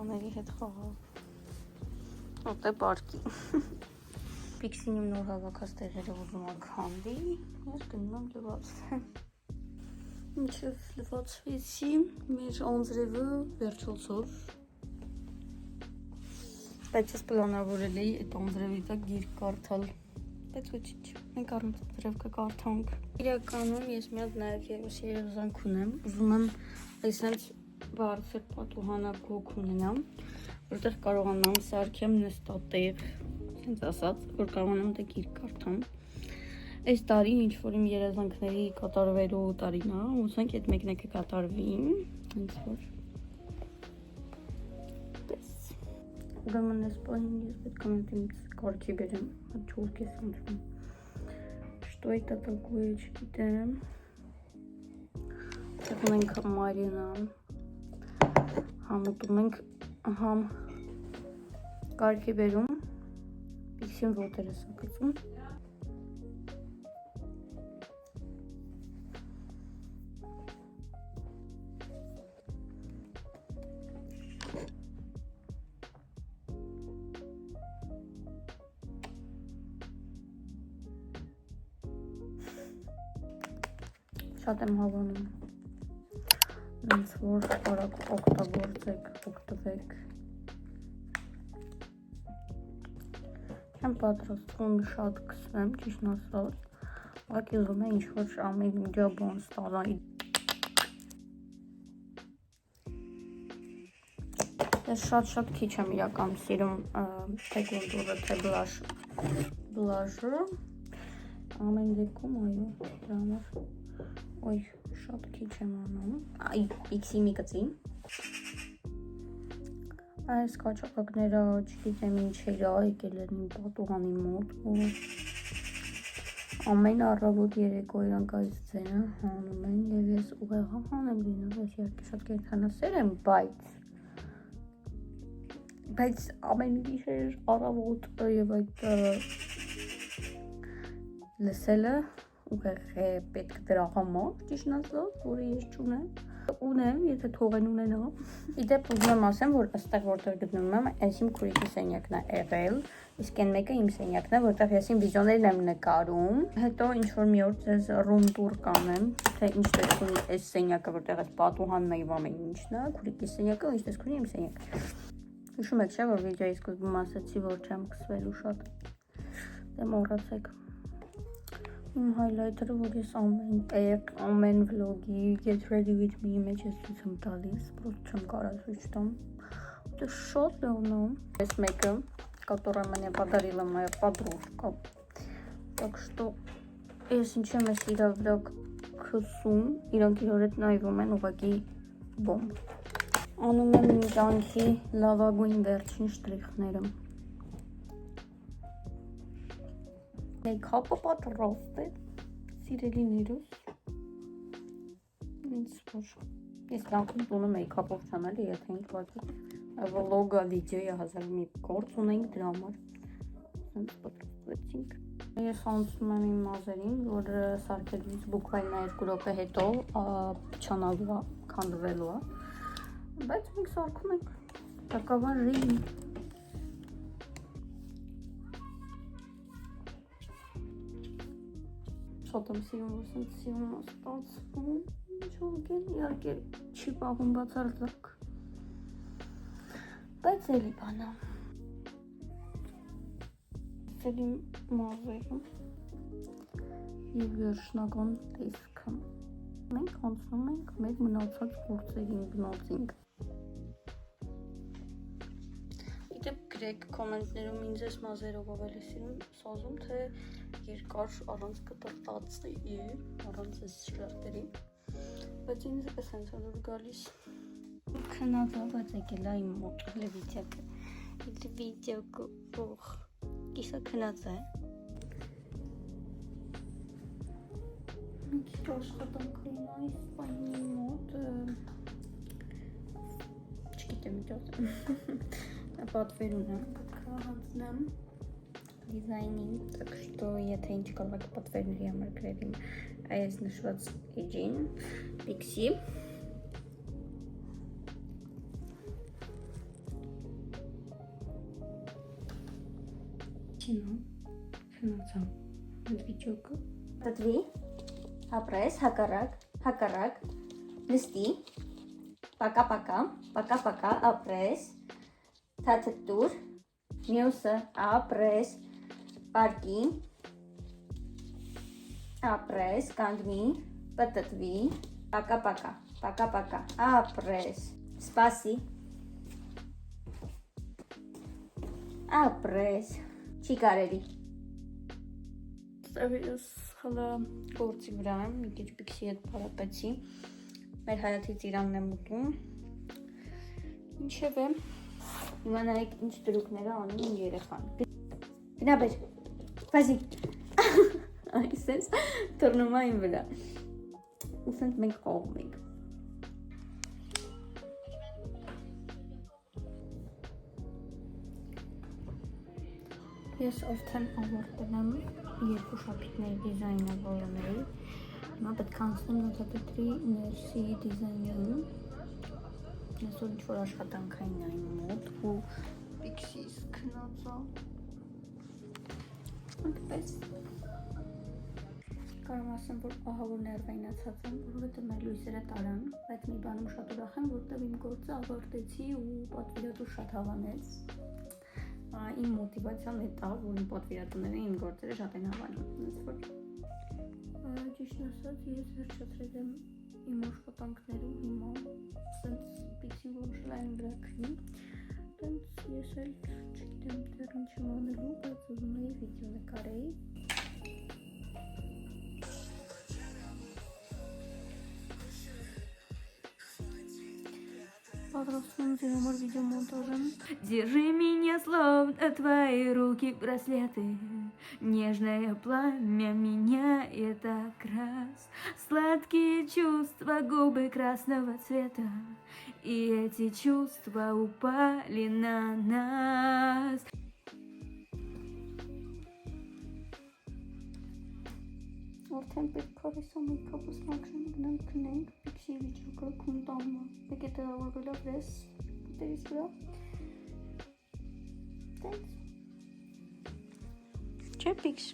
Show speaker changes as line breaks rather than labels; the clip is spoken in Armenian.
Կանոնների հետ խաղալ։ Ոտե պարկի։ Պիքսին իմ նոր հավաքած տեղերը ուզում ակ հանդի, ես գնում եմ լվացվեմ։ Մինչև լվացվեցի, մեր անձրևը վերջոցով։ Բայց ես պլանավորել էի այդ անձրևի տակ գիրք կարդալ։ Բայց ոչինչ, մենք անձրև կկարդանք։ Իրականում ես մի հատ նաև ևս երազանք ունեմ, ուզում եմ այսպես բարձր պատուհանագոգ ունենամ, որտեղ կարողանամ սարքեմ նստատեղ, ասենց ասած, որ կարողանամ դա գիրք կարդամ։ Այս տարին ինչ որ իմ երազանքների կատարվելու տարին է, ուսանք այդ մեկն է կկատարվի, հենց որ Ուրեմն ես պահին ես պետք է ինձ կարգի բերեմ, հաջորդ ես անդրում, что это такое, չգիտեմ, տեղ ունենք Մարինա, համուտում ենք, համ կարգի բերում, պիքսին ոտեր ես ակծում, շատ եմ հավանում, ինձ որ արագ օգտագործեք, օգտվեք, չեմ պատրաստվում շատ կսվեմ, ճիշտն ասած, ուղղակի ուզում եմ ինչ-որ ամեն ջաբոն ստալալ, ես շատ քիչ եմ իրական սիրում թե կոնտուրը, թե բլաշը, ամեն դեպքում այո, դրա համար Ոյ, շատ քիչ եմ անում, այ, պիքսի մի կծի, այս կաչապակները չգիտեմ ինչերա եկել են իմ պատուհանի մոտ, ամեն առավոտ երեկո իրանք այս ձենը հանում են և ես ուղեղը հանեմ լինում, ես երկի շատ կենթանասեր եմ, բայց ամեն գիշեր առավոտ և այդ լսելը ուղեղ է պետք դրա համար, ճիշտն ասած, որը ես չունեմ, եթե թողեն ունենա։ Իդեպ ուզում եմ ասեմ, որ այստեղ որտեղ գտնվում եմ, այս իմ քուրիկի սենյակն է եղել, իսկ այն մեկը իմ սենյակն է, որտեղ ես իմ վիդեոներն եմ նկարում։ Հետո ինչ-որ մի օր ձեզ ռում տուր կանեմ, թե ինչ տեսք ունի այս սենյակը, որտեղ այս պատուհանն է և ամեն ինչն է, քուրիկի սենյակը, ինչ տեսք ունի իմ սենյակը։ Հիշում եք, չէ, որ վիդեոյի սկզբում ասացի, որ չեմ կսվելու շատ, դե մոռացեք։ Իմ հայլայթերը, որ ես ամեն տեղ, ամեն վլոգի Get Ready With Me-ի մեջ ես ցույց եմ տալիս, պրոստը չեմ կարա ցույց տամ, это շատ давно, այս մեկը, которая мне подарила моя подружка, так что ես ինչ եմ ես իրա վրա քսում, իրանք իրար հետ նայվում են ուղղակի բոմբ, անում եմ իմ կյանքի լավագույն վերջին շտրիխները, մեյքափը պատրաստ է, սիրելիներս, ինձ որ, ես կյանքում տունը մեյքափով չանել է, եթե ինք վաճր, վլոգը, վիդեոյը հազար մի գործ ունենք դրա համար, սենց պատրաստվեցինք, ես անցնում եմ իմ մազերին, որ սարքելուց բուկվայնա 2 րոպե հետո չանալու է, քանդվելու է, բայց մենք սարքում ենք, տակավարին, շատ եմ սիրում, որ սենց սիրում ստացվում, ինչ-որ իհարկե չի պահում բացարձակ, բայց էլի բանա, սել իմ մազերը և վերջնական տեսքը, մենք անցնում ենք մեր մնացած գործերին գնացինք, իդեպ գրեք կոմենտներում ինձ ես մազերով ավելի սիրում սազում, թե երկար առանց կտրտացի, առանց ես շլարտերի, բայց ինձ էս հենց ալոր գալիս, քնածված եկել է իմ մոտ, լվիդյակը, ող, կիսա քնած է, մի քիչ աշխատանքային այս պայնի մոտ, չգիտեմ ինչ ասեմ, պատվեր ունեմ, հանձնեմ դիզայնին, так что եթե ինչ կարող եք պատվերների համար գրել իմ այս նշված էջին, պիքսի, Всё. Քնացա։ Այդ վիճակը։
Տտվի, ապրես, հակառակ, նստի, պակա, ապրես, թաթտուր, մյուսը, ապրես, պարկի, ապրես, կանգնի, պտտվի, պակա, ապրես, սպասի, ապրես, չի կարելի։
Ես հələ գործի վրա եմ, մի քիչ Պիքսի հետ պարապեցի։ Մեր հայացից իրանն եմ ուտում։ Ինչևէ, հիմա նայեք ինչ դրուկները անում իմ երեխան։
Գնա բեր, վազի։
Այսպես թռնում է իմ վրա։ Ուսանք մենք խաղում ենք։ Ես արդեն ավարտել եմ երկու շապիկների դիզայնը որոների։ Հիմա պետք է անցնեմ նոթատետրի ներսի դիզայներում։ Այսօր ինչ-որ աշխատանքային է իմ մոտ ու Պիքսիս քնածա։ Այդպես։ Կարող ասեմ, որ ահա որ ներվայնացած եմ, որովհետև մեր լույսերը տարան, բայց մի բանում շատ ուրախ եմ, որտեղ իմ գործը ավարտեցի ու պատվիրատու շատ հավանեց։ Իմ մոտիվացիան է դա, որ իմ պատվիրատուները իմ գործերը շատ են հավանում։ Ոնց որ ճիշտ ասած, ես վերջացրել եմ իմ աշխատանքները հիմա, ասենց Պիքսին որոշել այն վրա քնի, տենց ես էլ չգիտեմ դեռ ինչ եմ անելու, բայց ուզում էի վիդեո նկարեի։ Պատրաստվում ձեր համար видеомонтажем. Держи меня, словно твои руки браслеты. Нежное пламя меняет окрас. Сладкие чувства, губы красного цвета. И эти чувства упали на нас. Արդեն պետք է ամենքապես մաքրում գնանք քնենք, Պիքսի վիճակը քունտանմա, մեկ է տեղավորվել ավրես կուտերից վրա, տենց, չէ Պիքս։